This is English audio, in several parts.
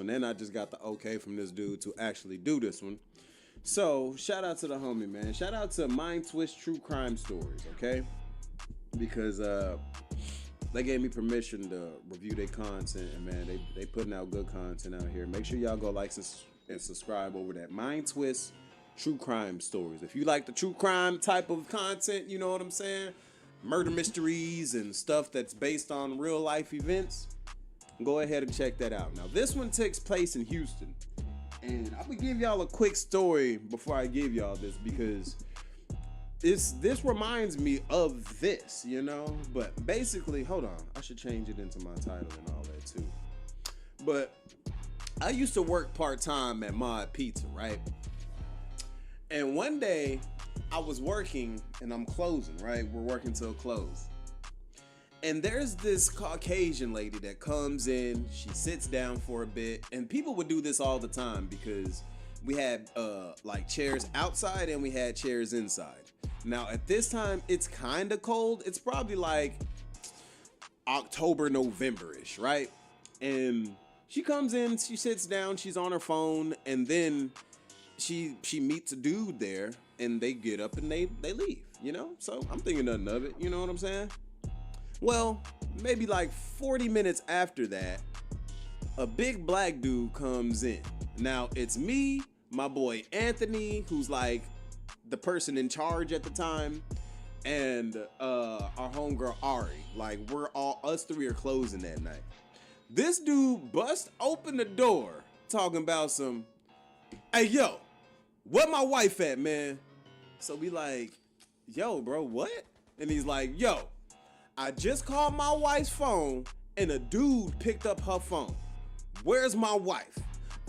and then I just got the okay from this dude to actually do this one. So shout out to the homie, man. Shout out to Mind Twist True Crime Stories, okay? Because they gave me permission to review their content, and man, they putting out good content out here. Make sure y'all go like and subscribe over that Mind Twist True Crime Stories. If you like the true crime type of content, you know what I'm saying? Murder mysteries and stuff that's based on real life events, go ahead and check that out. Now, this one takes place in Houston. And I'm gonna give y'all a quick story before I give y'all this, because this reminds me of this, you know? But basically, hold on, I should change it into my title and all that too. But I used to work part-time at Mod Pizza, right? And one day I was working and I'm closing, right? We're working till close. And there's this Caucasian lady that comes in, she sits down for a bit, and people would do this all the time because we had like chairs outside and we had chairs inside. Now at this time, it's kind of cold. It's probably like October, November-ish, right? And she comes in, she sits down, she's on her phone, and then she meets a dude there, and they get up and they leave, you know? So I'm thinking nothing of it, you know what I'm saying? Well, maybe like 40 minutes after that, a big black dude comes in. Now, it's me, my boy Anthony, who's like the person in charge at the time, and our homegirl Ari. Like, us three are closing that night. This dude bust open the door talking about some, hey, yo, where my wife at, man? So we like, yo, bro, what? And he's like, yo, I just called my wife's phone and a dude picked up her phone. Where's my wife?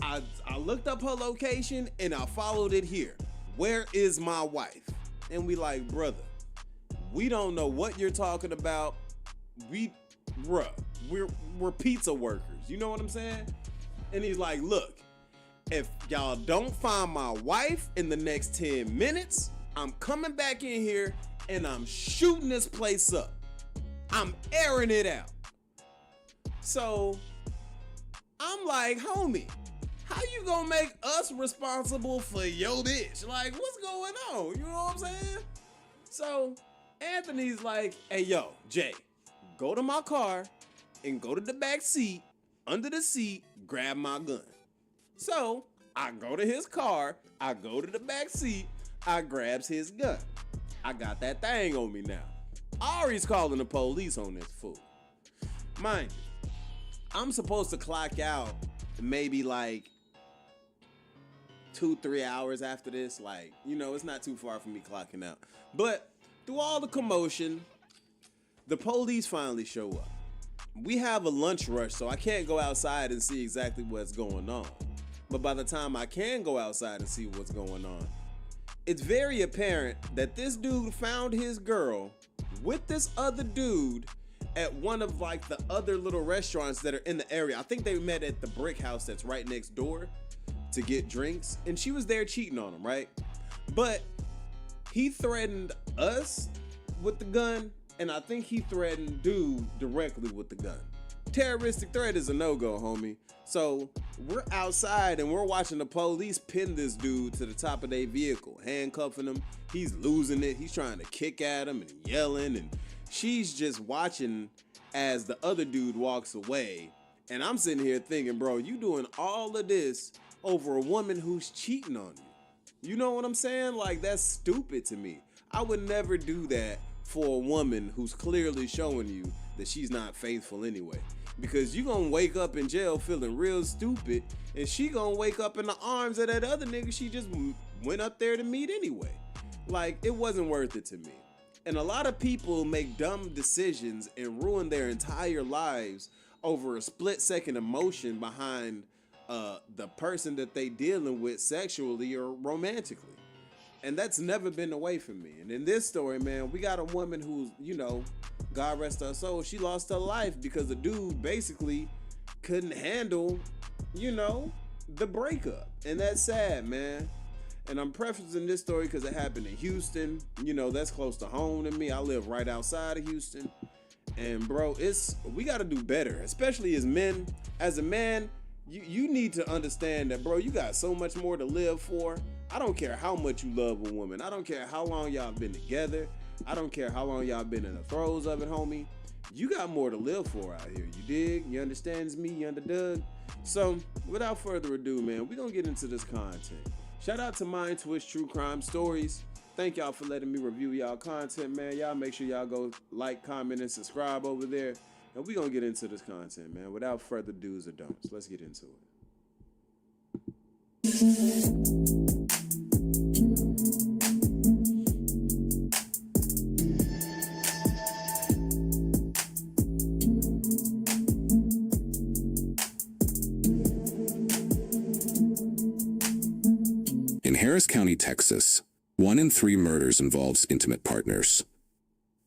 I looked up her location and I followed it here. Where is my wife? And we like, brother, we don't know what you're talking about. We're pizza workers. You know what I'm saying? And he's like, look, if y'all don't find my wife in the next 10 minutes, I'm coming back in here and I'm shooting this place up. I'm airing it out. So I'm like, homie, how you gonna make us responsible for your bitch? Like, what's going on? You know what I'm saying? So Anthony's like, hey, yo, Jay, go to my car and go to the back seat, under the seat, grab my gun. So I go to his car, I go to the back seat, I grabs his gun. I got that thing on me now. Ari's calling the police on this fool. Mind you, I'm supposed to clock out maybe like 2-3 hours after this. Like, you know, it's not too far from me clocking out. But through all the commotion, the police finally show up. We have a lunch rush, so I can't go outside and see exactly what's going on. But by the time I can go outside and see what's going on, it's very apparent that this dude found his girl with this other dude at one of like the other little restaurants that are in the area. I think they met at the brick house that's right next door to get drinks, and she was there cheating on him, right? But he threatened us with the gun, and I think he threatened dude directly with the gun. Terroristic threat is a no-go, homie. So we're outside and we're watching the police pin this dude to the top of their vehicle, handcuffing him. He's losing it. He's trying to kick at him and yelling, and she's just watching as the other dude walks away. And I'm sitting here thinking, bro, you doing all of this over a woman who's cheating on you. You know what I'm saying? Like, that's stupid to me. I would never do that for a woman who's clearly showing you that she's not faithful anyway. Because you gonna wake up in jail feeling real stupid, and she gonna wake up in the arms of that other nigga she just went up there to meet anyway. Like, it wasn't worth it to me. And a lot of people make dumb decisions and ruin their entire lives over a split-second emotion behind the person that they dealing with sexually or romantically. And that's never been the way for me. And in this story, man, we got a woman who's, you know, God rest her soul, she lost her life because the dude basically couldn't handle, you know, the breakup. And that's sad, man. And I'm prefacing this story because it happened in Houston. You know, that's close to home to me. I live right outside of Houston. And bro, we got to do better, especially as men. As a man, You need to understand that, bro, you got so much more to live for. I don't care how much you love a woman. I don't care how long y'all been together. I don't care how long y'all been in the throes of it, homie. You got more to live for out here. You dig? You understands me? You underdug? So, without further ado, man, we're going to get into this content. Shout out to Mind Twist True Crime Stories. Thank y'all for letting me review y'all content, man. Y'all make sure y'all go like, comment, and subscribe over there. And we're going to get into this content, man. Without further do's or don'ts, let's get into it. In Harris County, Texas, 1 in 3 murders involves intimate partners.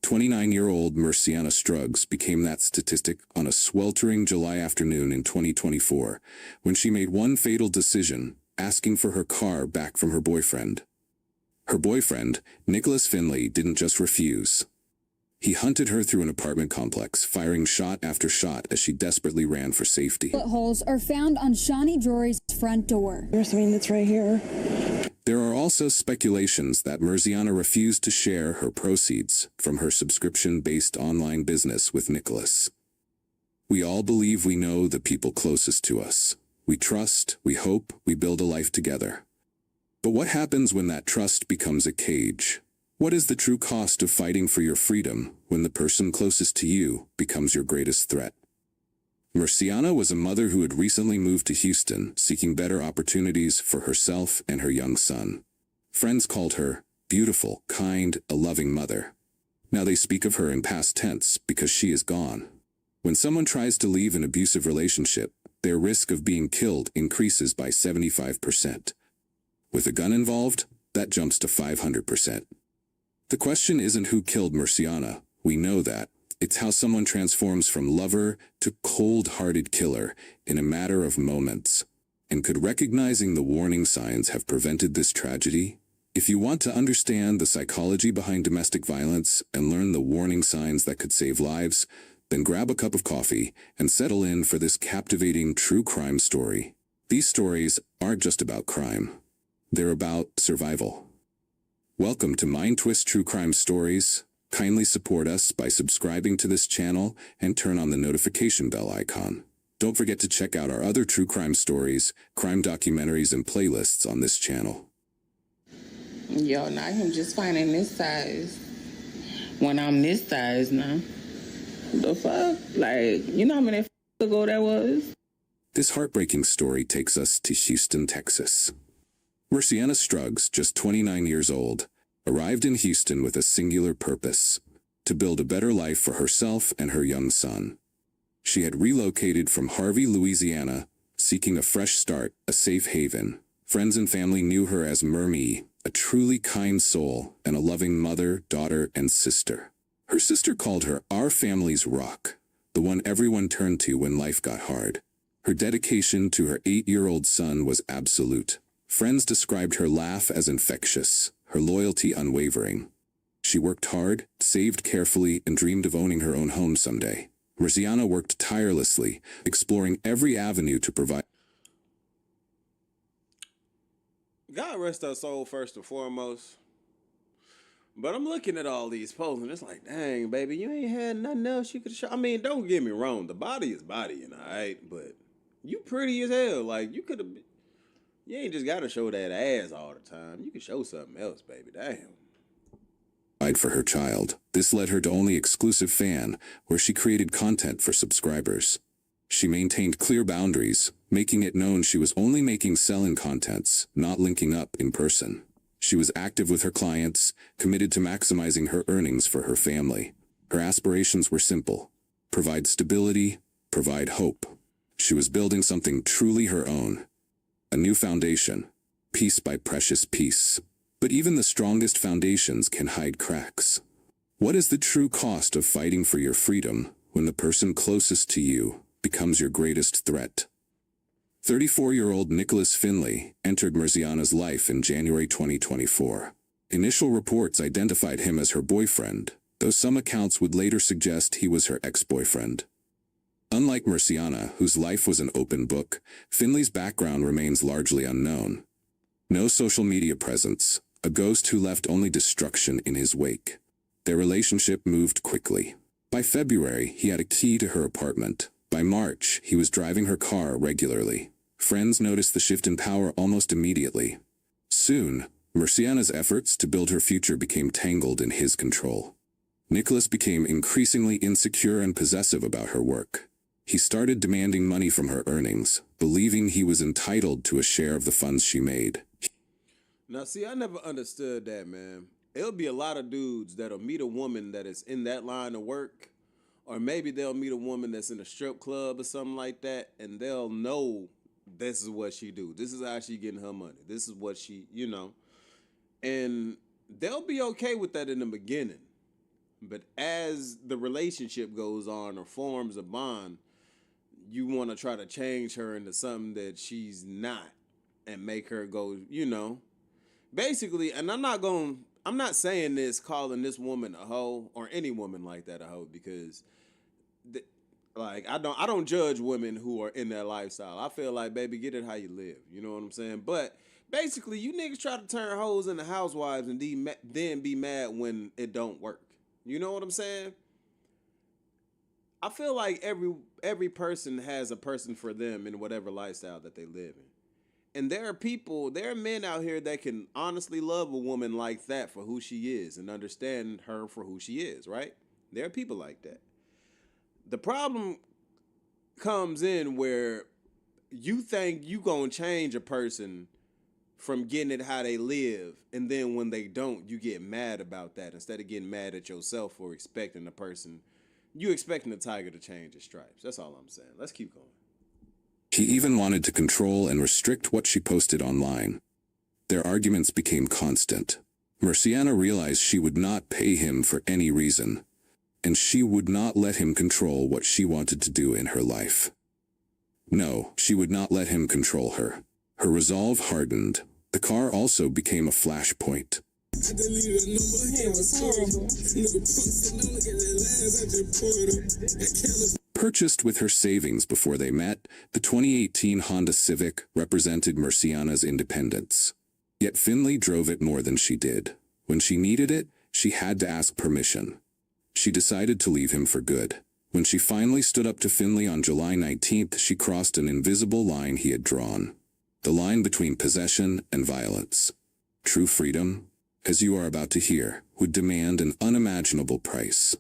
29-year-old Merseana Struggs became that statistic on a sweltering July afternoon in 2024 when she made one fatal decision, asking for her car back from her boyfriend. Her boyfriend, Nicholas Finley, didn't just refuse. He hunted her through an apartment complex, firing shot after shot as she desperately ran for safety. Bullet holes are found on Shawnee Drury's front door. There's something that's right here. There are also speculations that Merseana refused to share her proceeds from her subscription-based online business with Nicholas. We all believe we know the people closest to us. We trust, we hope, we build a life together. But what happens when that trust becomes a cage? What is the true cost of fighting for your freedom when the person closest to you becomes your greatest threat? Merseana was a mother who had recently moved to Houston, seeking better opportunities for herself and her young son. Friends called her beautiful, kind, a loving mother. Now they speak of her in past tense because she is gone. When someone tries to leave an abusive relationship, their risk of being killed increases by 75%. With a gun involved, that jumps to 500%. The question isn't who killed Merseana, we know that. It's how someone transforms from lover to cold-hearted killer in a matter of moments. And could recognizing the warning signs have prevented this tragedy? If you want to understand the psychology behind domestic violence and learn the warning signs that could save lives, then grab a cup of coffee and settle in for this captivating true crime story. These stories aren't just about crime. They're about survival. Welcome to Mind Twist True Crime Stories. Kindly support us by subscribing to this channel and turn on the notification bell icon. Don't forget to check out our other true crime stories, crime documentaries, and playlists on this channel. Yo, not him just finding this size when I'm this size now. The fuck? Like, you know how many ago that was? This heartbreaking story takes us to Houston, Texas. Merseana Struggs, just 29 years old, arrived in Houston with a singular purpose: to build a better life for herself and her young son. She had relocated from Harvey, Louisiana, seeking a fresh start, a safe haven. Friends and family knew her as Mermie, a truly kind soul and a loving mother, daughter, and sister. Her sister called her our family's rock, the one everyone turned to when life got hard. Her dedication to her 8-year-old son was absolute. Friends described her laugh as infectious, her loyalty unwavering. She worked hard, saved carefully, and dreamed of owning her own home someday. Merseana worked tirelessly, exploring every avenue to provide. God rest her soul first and foremost. But I'm looking at all these posts and it's like, dang, baby, you ain't had nothing else you could show. I mean, don't get me wrong. The body is bodying, all right? But you pretty as hell. Like, you could have... You ain't just got to show that ass all the time. You can show something else, baby. Damn. For her child. This led her to Only Exclusive Fan, where she created content for subscribers. She maintained clear boundaries, making it known she was only making sell-in contents, not linking up in person. She was active with her clients, committed to maximizing her earnings for her family. Her aspirations were simple: provide stability, provide hope. She was building something truly her own. A new foundation, piece by precious piece. But even the strongest foundations can hide cracks. What is the true cost of fighting for your freedom when the person closest to you becomes your greatest threat? 34-year-old Nicholas Finley entered Merseana's life in January 2024. Initial reports identified him as her boyfriend, though some accounts would later suggest he was her ex-boyfriend. Unlike Merseana, whose life was an open book, Finley's background remains largely unknown. No social media presence, a ghost who left only destruction in his wake. Their relationship moved quickly. By February, he had a key to her apartment. By March, he was driving her car regularly. Friends noticed the shift in power almost immediately. Soon, Merseana's efforts to build her future became tangled in his control. Nicholas became increasingly insecure and possessive about her work. He started demanding money from her earnings, believing he was entitled to a share of the funds she made. Now, see, I never understood that, man. It'll be a lot of dudes that'll meet a woman that is in that line of work, or maybe they'll meet a woman that's in a strip club or something like that, and they'll know this is what she do. This is how she getting her money. This is what she, and they'll be okay with that in the beginning. But as the relationship goes on or forms a bond, you want to try to change her into something that she's not and make her go, basically, and I'm not saying this, calling this woman a hoe or any woman like that a hoe, because I don't judge women who are in that lifestyle. I feel like, baby, get it how you live. You know what I'm saying? But basically, you niggas try to turn hoes into housewives and then be mad when it don't work. You know what I'm saying? I feel like every person has a person for them in whatever lifestyle that they live in. And there are men out here that can honestly love a woman like that for who she is and understand her for who she is, right? There are people like that. The problem comes in where you think you gonna change a person from getting it how they live, and then when they don't, you get mad about that instead of getting mad at yourself for expecting a person. You expecting the tiger to change his stripes. That's all I'm saying. Let's keep going. He even wanted to control and restrict what she posted online. Their arguments became constant. Merseana realized she would not pay him for any reason, and she would not let him control what she wanted to do in her life. No, she would not let him control her. Her resolve hardened. The car also became a flashpoint. Purchased with her savings before they met, the 2018 Honda Civic represented Merseana's independence. Yet Finley drove it more than she did. When she needed it, she had to ask permission. She decided to leave him for good. When she finally stood up to Finley on July 19th, she crossed an invisible line he had drawn. The line between possession and violence. True freedom, as you are about to hear, would demand an unimaginable price.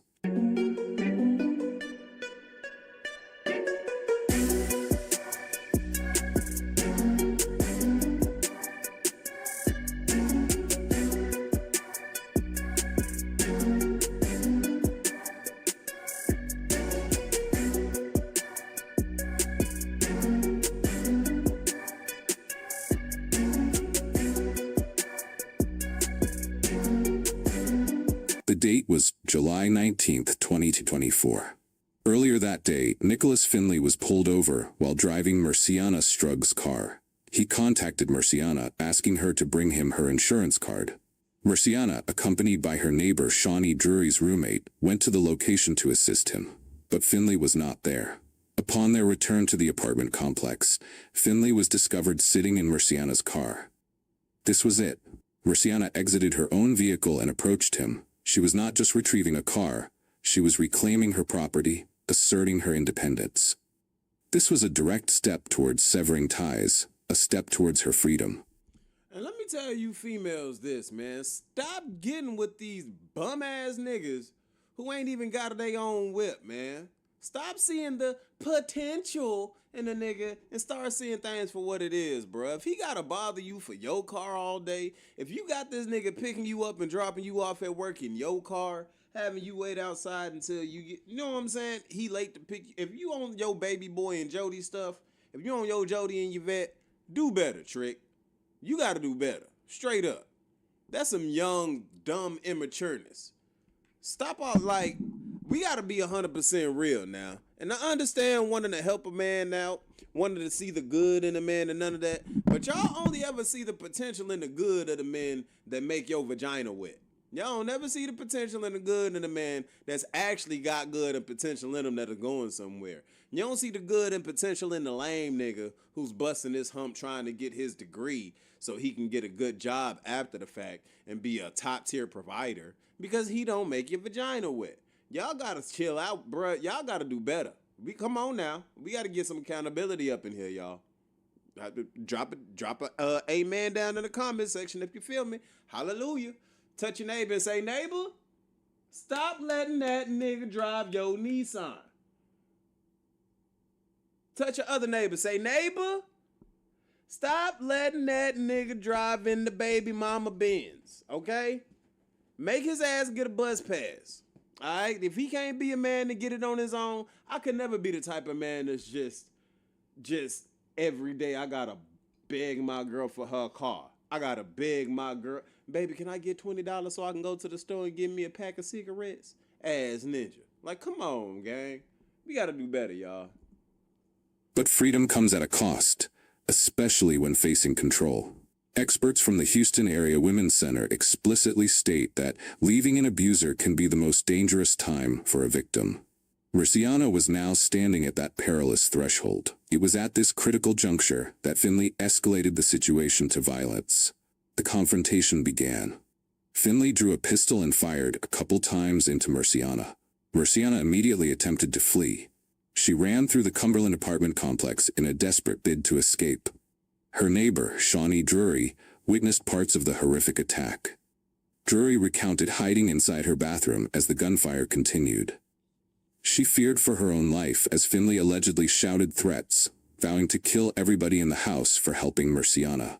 The date was July 19th, 2024. Earlier that day, Nicholas Finley was pulled over while driving Merseana Struggs' car. He contacted Merseana, asking her to bring him her insurance card. Merseana, accompanied by her neighbor Shawnee Drury's roommate, went to the location to assist him. But Finley was not there. Upon their return to the apartment complex, Finley was discovered sitting in Merseana's car. This was it. Merseana exited her own vehicle and approached him. She was not just retrieving a car, she was reclaiming her property, asserting her independence. This was a direct step towards severing ties, a step towards her freedom. And let me tell you females this, man. Stop getting with these bum-ass niggas who ain't even got their own whip, man. Stop seeing the potential in a nigga and start seeing things for what it is, bruh. If he gotta bother you for your car all day, if you got this nigga picking you up and dropping you off at work in your car, having you wait outside until you get, you know what I'm saying? He late to pick you. If you on your baby boy and Jody stuff, if you on your Jody and your vet, do better, Trick. You gotta do better. Straight up. That's some young, dumb immatureness. Stop all like, we gotta be 100% real now. And I understand wanting to help a man out, wanting to see the good in a man and none of that. But y'all only ever see the potential in the good of the men that make your vagina wet. Y'all don't never see the potential and the good in a man that's actually got good and potential in him that are going somewhere. You don't see the good and potential in the lame nigga who's busting his hump trying to get his degree so he can get a good job after the fact and be a top tier provider because he don't make your vagina wet. Y'all gotta chill out, bruh. Y'all gotta do better. Come on now. We gotta get some accountability up in here, y'all. Drop a amen down in the comment section if you feel me. Hallelujah. Touch your neighbor and say, neighbor, stop letting that nigga drive your Nissan. Touch your other neighbor. Say, neighbor, stop letting that nigga drive in the baby mama Benz. Okay? Make his ass get a bus pass. All right? If he can't be a man to get it on his own, I could never be the type of man that's just every day I gotta beg my girl for her car. I gotta beg my girl, baby, can I get $20 so I can go to the store and get me a pack of cigarettes? Ass ninja. Like, come on, gang. We gotta do better, y'all. But freedom comes at a cost, especially when facing control. Experts from the Houston Area Women's Center explicitly state that leaving an abuser can be the most dangerous time for a victim. Merseana was now standing at that perilous threshold. It was at this critical juncture that Finley escalated the situation to violence. The confrontation began. Finley drew a pistol and fired a couple times into Merseana. Merseana immediately attempted to flee. She ran through the Cumberland apartment complex in a desperate bid to escape. Her neighbor, Shawnee Drury, witnessed parts of the horrific attack. Drury recounted hiding inside her bathroom as the gunfire continued. She feared for her own life as Finley allegedly shouted threats, vowing to kill everybody in the house for helping Merseana.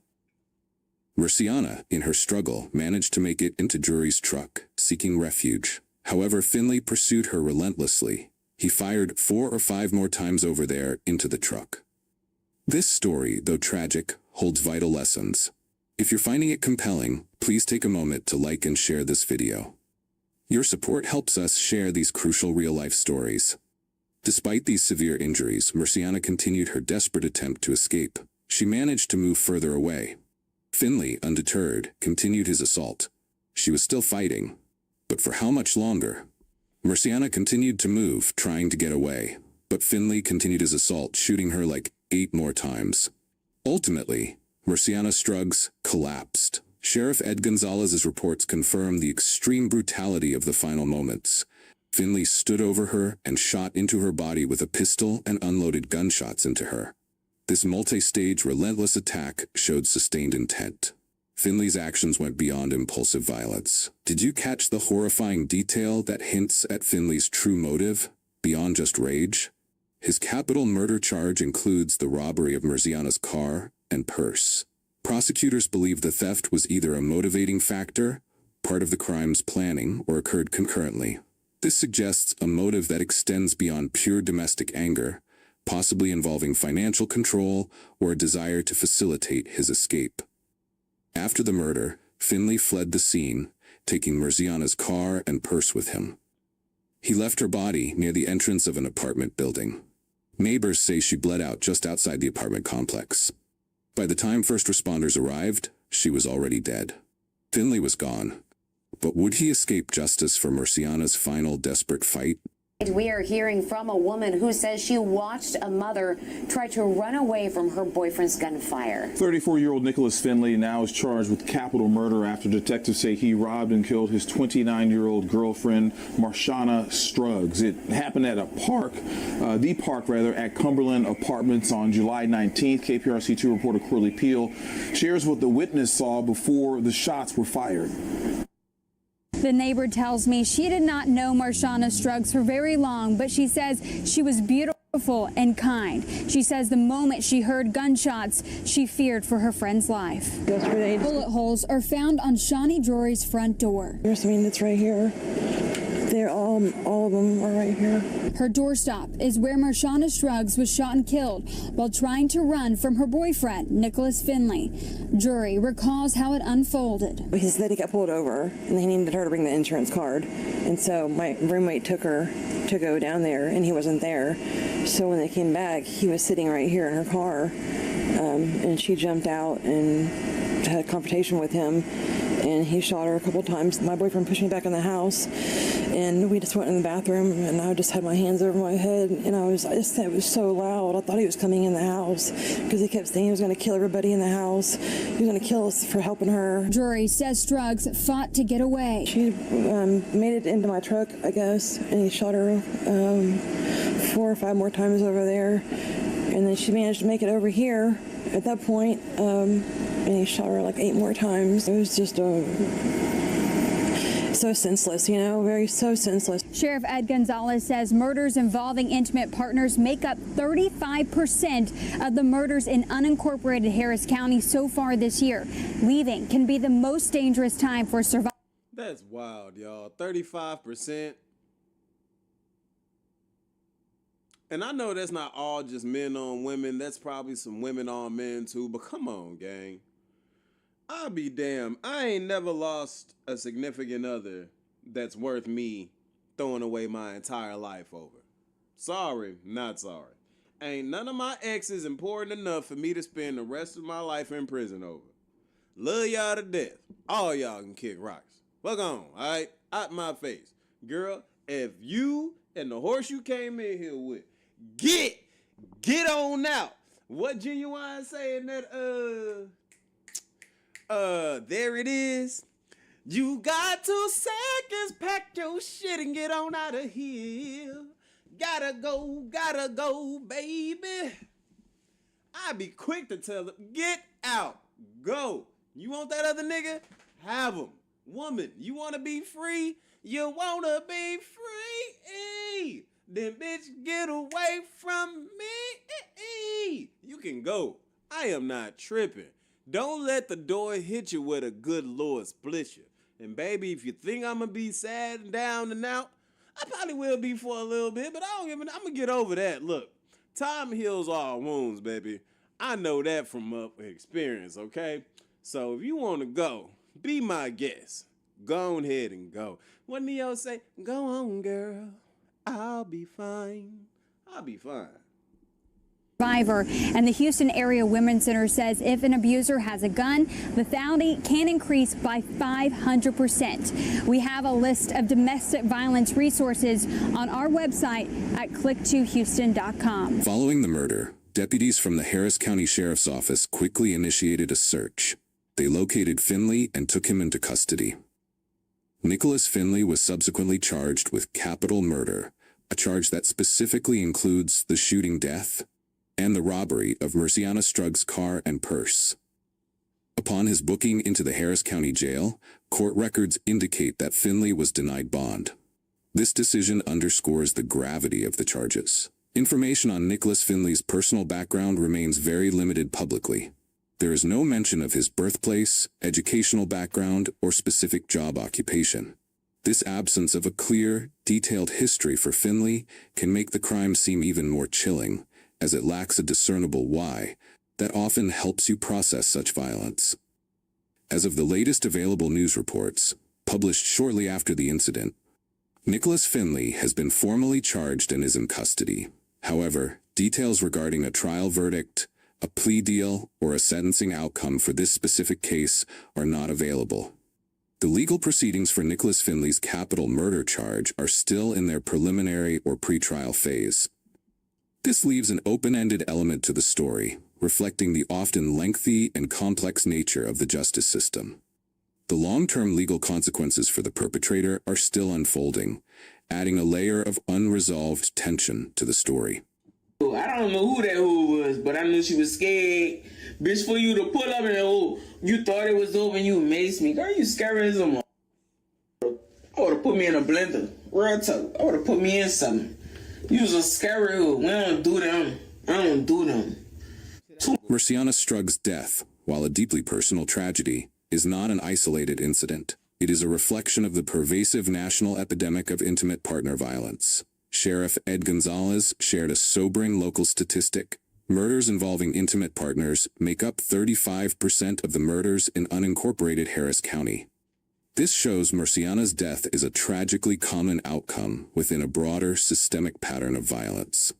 Merseana, in her struggle, managed to make it into Drury's truck, seeking refuge. However, Finley pursued her relentlessly. He fired 4 or 5 more times over there into the truck. This story, though tragic, holds vital lessons. If you're finding it compelling, please take a moment to like and share this video. Your support helps us share these crucial real-life stories. Despite these severe injuries, Merseana continued her desperate attempt to escape. She managed to move further away. Finley, undeterred, continued his assault. She was still fighting. But for how much longer? Merseana continued to move, trying to get away. But Finley continued his assault, shooting her like 8 more times. Ultimately, Merseana Struggs collapsed. Sheriff Ed Gonzalez's reports confirm the extreme brutality of the final moments. Finley stood over her and shot into her body with a pistol and unloaded gunshots into her. This multi-stage relentless attack showed sustained intent. Finley's actions went beyond impulsive violence. Did you catch the horrifying detail that hints at Finley's true motive, beyond just rage? His capital murder charge includes the robbery of Merseana's car and purse. Prosecutors believe the theft was either a motivating factor, part of the crime's planning, or occurred concurrently. This suggests a motive that extends beyond pure domestic anger, possibly involving financial control or a desire to facilitate his escape. After the murder, Finley fled the scene, taking Merseana's car and purse with him. He left her body near the entrance of an apartment building. Neighbors say she bled out just outside the apartment complex. By the time first responders arrived, she was already dead. Finley was gone. But would he escape justice for Merseana's final desperate fight? We are hearing from a woman who says she watched a mother try to run away from her boyfriend's gunfire. 34-year-old Nicholas Finley now is charged with capital murder after detectives say he robbed and killed his 29-year-old girlfriend, Merseana Struggs. It happened at a park, the park at Cumberland Apartments on July 19th. KPRC2 reporter Corley Peel shares what the witness saw before the shots were fired. The neighbor tells me she did not know Merseana Struggs for very long, but she says she was beautiful and kind. She says the moment she heard gunshots, she feared for her friend's life. Bullet holes are found on Shawnee Drury's front door. It's right here. They're all of them are right here. Her doorstop is where Merseana Struggs was shot and killed while trying to run from her boyfriend, Nicholas Finley. Drury recalls how it unfolded. He said he got pulled over, and he needed her to bring the insurance card. And so my roommate took her to go down there, and he wasn't there. So when they came back, he was sitting right here in her car, and she jumped out and had a confrontation with him. and he shot her a couple times. My boyfriend pushed me back in the house, and we just went in the bathroom, and I just had my hands over my head, and it was so loud. I thought he was coming in the house because he kept saying he was going to kill everybody in the house. He was going to kill us for helping her. Jury says Struggs fought to get away. She made it into my truck, I guess, and he shot her 4 or 5 more times over there, and then she managed to make it over here at that point, and he shot her like 8 more times. It was just so senseless, so senseless. Sheriff Ed Gonzalez says murders involving intimate partners make up 35% of the murders in unincorporated Harris County so far this year. Leaving can be the most dangerous time for survivors. That's wild, y'all. 35%. And I know that's not all just men on women. That's probably some women on men too. But come on, gang. I'll be damned. I ain't never lost a significant other that's worth me throwing away my entire life over. Sorry, not sorry. Ain't none of my exes important enough for me to spend the rest of my life in prison over. Love y'all to death. All y'all can kick rocks. Fuck on, all right? Out my face. Girl, if you and the horse you came in here with, get on out. What Genuine saying that, there it is. You got 2 seconds, pack your shit and get on out of here. Gotta go, baby. I be quick to tell them, get out, go. You want that other nigga? Have him. Woman, you want to be free? You want to be free? Then bitch, get away from me. You can go. I am not tripping. Don't let the door hit you with a good Lord split you. And baby, if you think I'm going to be sad and down and out, I probably will be for a little bit, but I'm going to get over that. Look, time heals all wounds, baby. I know that from experience, okay? So if you want to go, be my guest. Go ahead and go. What Neo say? Go on, girl. I'll be fine. I'll be fine. Survivor, and the Houston Area Women's Center says if an abuser has a gun, lethality can increase by 500%. We have a list of domestic violence resources on our website at click2houston.com. Following the murder, deputies from the Harris County Sheriff's Office quickly initiated a search. They located Finley and took him into custody. Nicholas Finley was subsequently charged with capital murder, a charge that specifically includes the shooting death and the robbery of Merseana Struggs' car and purse. Upon his booking into the Harris County Jail, court records indicate that Finley was denied bond. This decision underscores the gravity of the charges. Information on Nicholas Finley's personal background remains very limited publicly. There is no mention of his birthplace, educational background, or specific job occupation. This absence of a clear, detailed history for Finley can make the crime seem even more chilling, as it lacks a discernible why that often helps you process such violence. As of the latest available news reports, published shortly after the incident, Nicholas Finley has been formally charged and is in custody. However, details regarding a trial verdict, a plea deal, or a sentencing outcome for this specific case are not available. The legal proceedings for Nicholas Finley's capital murder charge are still in their preliminary or pretrial phase. This leaves an open-ended element to the story, reflecting the often lengthy and complex nature of the justice system. The long-term legal consequences for the perpetrator are still unfolding, adding a layer of unresolved tension to the story. I don't know who that hoe was, but I knew she was scared. Bitch, for you to pull up and you thought it was over and you maced me. Girl, you scary as a mother. I would have put me in a blender. Real talk. I would have put me in something. You was a scary hoe. We don't do them. I don't do them. Merseana Struggs' death, while a deeply personal tragedy, is not an isolated incident. It is a reflection of the pervasive national epidemic of intimate partner violence. Sheriff Ed Gonzalez shared a sobering local statistic. Murders involving intimate partners make up 35% of the murders in unincorporated Harris County. This shows Merseana's death is a tragically common outcome within a broader systemic pattern of violence.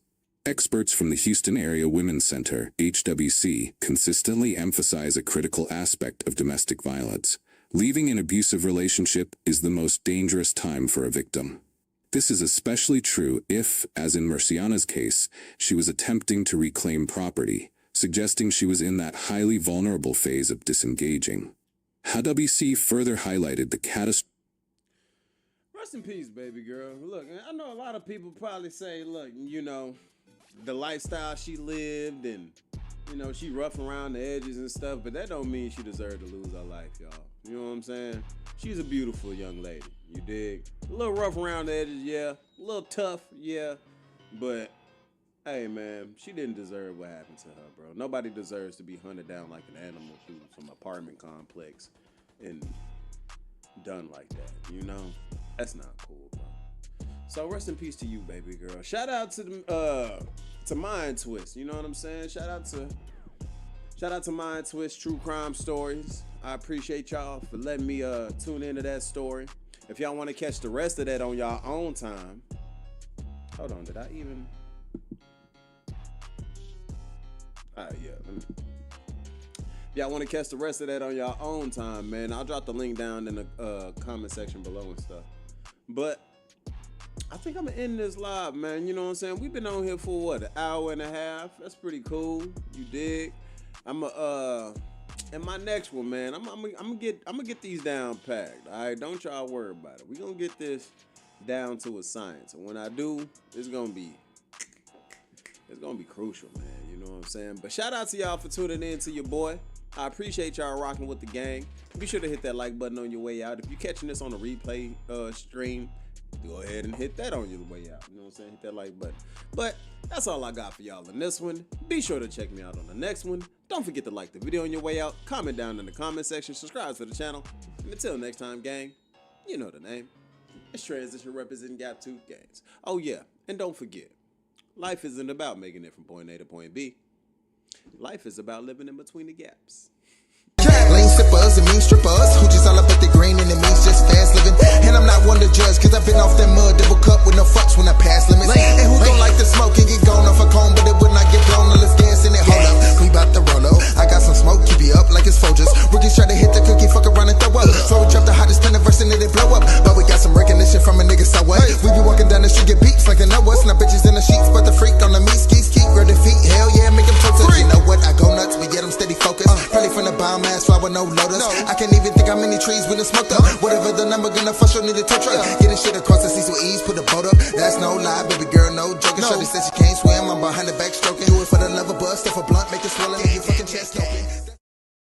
Experts from the Houston Area Women's Center, HWC, consistently emphasize a critical aspect of domestic violence: Leaving an abusive relationship is the most dangerous time for a victim. This is especially true if, as in Merseana's case, she was attempting to reclaim property, suggesting she was in that highly vulnerable phase of disengaging. HWC further highlighted the catastrophic. Rest in peace, baby girl. Look, I know a lot of people probably say, look, you know, the lifestyle she lived and, you know, she rough around the edges and stuff, but that don't mean she deserved to lose her life, y'all. You know what I'm saying? She's a beautiful young lady. You dig? A little rough around the edges, yeah. A little tough, yeah. But, hey, man, she didn't deserve what happened to her, bro. Nobody deserves to be hunted down like an animal through some apartment complex and done like that, you know? That's not cool, bro. So rest in peace to you, baby girl. Shout out to Mind Twist, you know what I'm saying? Shout out to Mind Twist True Crime Stories. I appreciate y'all for letting me tune into that story. If y'all want to catch the rest of that on y'all own time. Hold on, did I even? Yeah. If y'all want to catch the rest of that on y'all own time, man, I'll drop the link down in the comment section below and stuff. But I think I'm gonna end this live, man. You know what I'm saying? We've been on here for what, an hour and a half? That's pretty cool. You dig? And my next one, man, I'm gonna get these down packed. All right, don't y'all worry about it. We gonna get this down to a science, and when I do, it's gonna be crucial, man. You know what I'm saying? But shout out to y'all for tuning in to your boy. I appreciate y'all rocking with the gang. Be sure to hit that like button on your way out. If you're catching this on a replay stream, go ahead and hit that on your way out. You know what I'm saying? Hit that like button. But that's all I got for y'all in this one. Be sure to check me out on the next one. Don't forget to like the video on your way out. Comment down in the comment section. Subscribe to the channel. And until next time, gang, you know the name. It's Transition representing Gap Tooth Gangs. Oh yeah, and don't forget, life isn't about making it from point A to point B. Life is about living in between the gaps. Lane sippers and mean strippers who just all up at the green and it means just fast living. And I'm not one to judge, cause I've been off that mud double cup with no fucks when I pass limits. And who gon' like to smoke and get gone off a cone, but it would not get blown unless gas in it. Hold up, we bout to roll up. I got some smoke, keep you up like it's Folgers. Rookies try to hit the cookie, fuck around and throw up. So we drop the hottest pen verse and it blow up. But we got some recognition from a nigga, so what? We be walking down the street, get beats like they know us. Now bitches in the sheets, but the freak on the meat skis keep real defeat. Hell yeah, make them toast. You know what? I go nuts, but yet I'm steady focused. Probably from the bomb ass fly with no lotus. I can't even think how many trees we done smoked up. Whatever the number, gonna fuss, you'll need a tow truck. Getting shit across the seas with ease, put a boat up. That's no lie, baby girl, no joking. Shorty said she can't swim, I'm behind the back stroking. Do it for the love of buzz, stuff a blunt, make it swell and your fucking chest open.